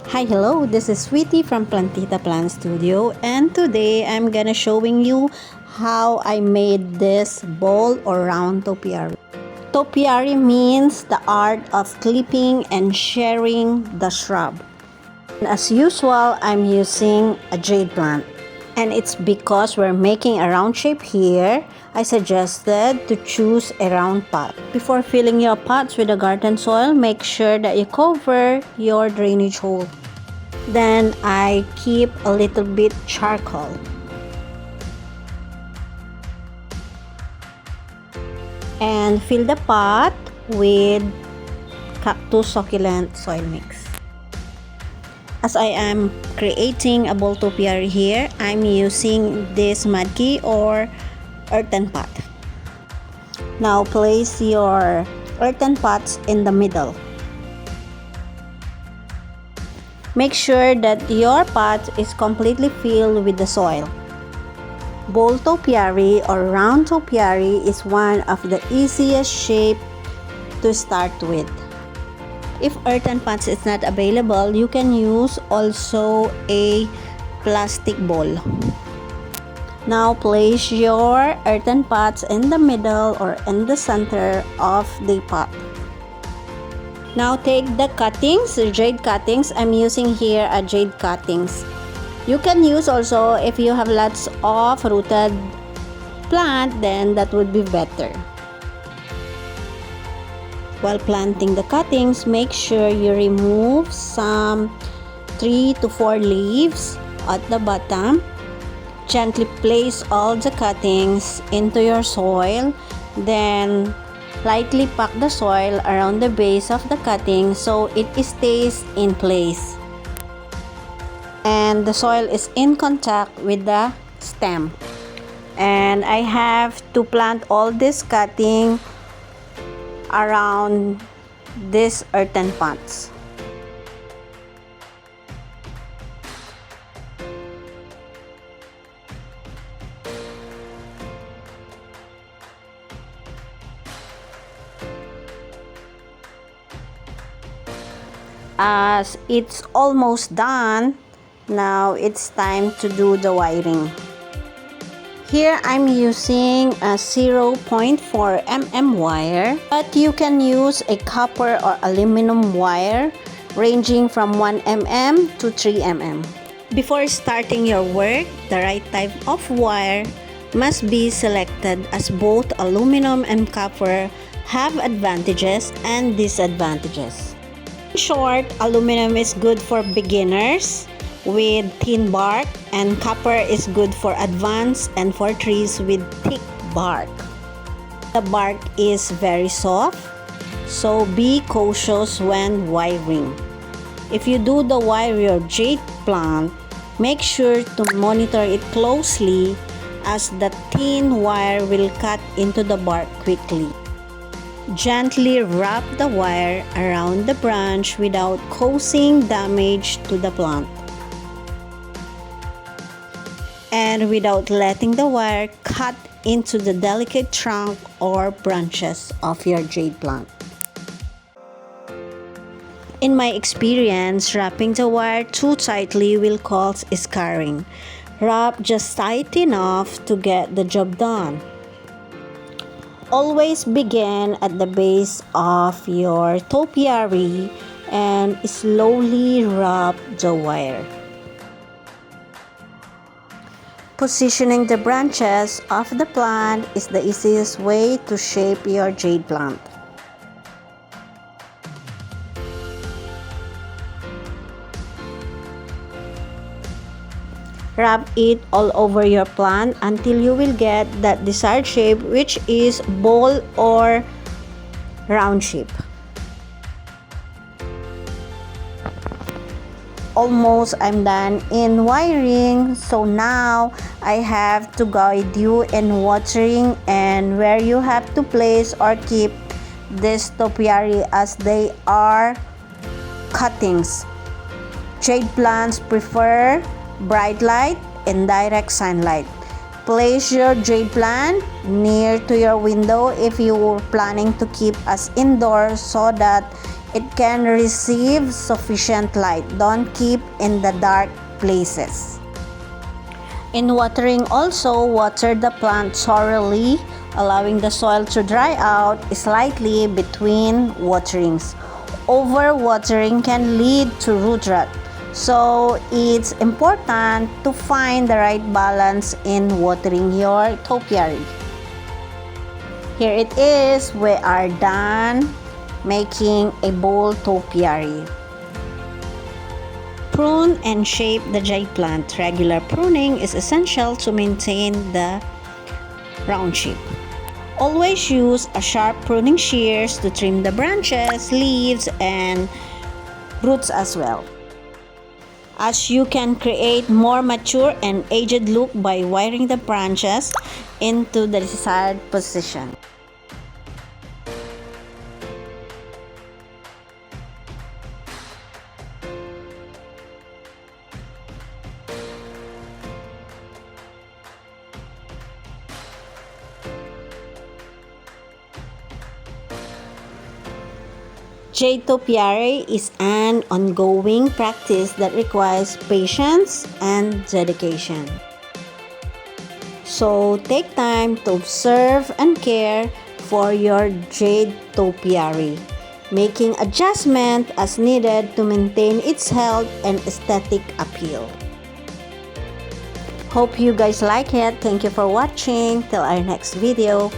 Hi, hello, this is Sweetie from Plantita Plant Studio, and today I'm gonna showing you how I made this ball or round topiary. Topiary means the art of clipping and sharing the shrub. And as usual, I'm using a jade plant. And it's because we're making a round shape here, I suggested to choose a round pot. Before filling your pots with the garden soil, make sure that you cover your drainage hole. Then I keep a little bit charcoal. And fill the pot with cactus succulent soil mix. As I am creating a ball topiary here, I'm using this mudki or earthen pot. Now place your earthen pots in the middle. Make sure that your pot is completely filled with the soil. Ball topiary or round topiary is one of the easiest shape to start with. If earthen pots is not available, you can use also a plastic bowl. Now place your earthen pots in the middle or in the center of the pot. Now take the cuttings, jade cuttings. I'm using here a jade cuttings. You can use also if you have lots of rooted plant, then that would be better. While planting the cuttings, make sure you remove some 3 to 4 leaves at the bottom. Gently place all the cuttings into your soil, then lightly pack the soil around the base of the cutting so it stays in place and the soil is in contact with the stem. And I have to plant all this cutting around these earthen pots. As it's almost done, now it's time to do the wiring. Here I'm using a 0.4 mm wire, but you can use a copper or aluminum wire ranging from 1 mm to 3 mm. Before starting your work, the right type of wire must be selected as both aluminum and copper have advantages and disadvantages. In short, aluminum is good for beginners with thin bark, and copper is good for advanced and for trees with thick bark. The bark is very soft, so be cautious when wiring. If you do the wire your jade plant, make sure to monitor it closely as the thin wire will cut into the bark quickly. Gently wrap the wire around the branch without causing damage to the plant, and without letting the wire cut into the delicate trunk or branches of your jade plant. In my experience, wrapping the wire too tightly will cause scarring. Wrap just tight enough to get the job done. Always begin at the base of your topiary and slowly wrap the wire. Positioning the branches of the plant is the easiest way to shape your jade plant. Wrap it all over your plant until you will get that desired shape, which is ball or round shape. Almost I'm done in wiring, so now I have to guide you in watering and where you have to place or keep this topiary as they are cuttings. Jade plants prefer bright light and direct sunlight. Place your jade plant near to your window if you are planning to keep us indoors so that It can receive sufficient light. Don't keep in the dark places. In watering also, water the plant thoroughly, allowing the soil to dry out slightly between waterings. Overwatering can lead to root rot, so it's important to find the right balance in watering your topiary. Here it is, we are done making a bowl topiary. Prune and shape the jade plant. Regular pruning is essential to maintain the round shape. Always use a sharp pruning shears to trim the branches, leaves, and roots as well, as you can create more mature and aged look by wiring the branches into the desired position. Jade topiary is an ongoing practice that requires patience and dedication. So take time to observe and care for your jade topiary, making adjustment as needed to maintain its health and aesthetic appeal. Hope you guys like it. Thank you for watching. Till our next video.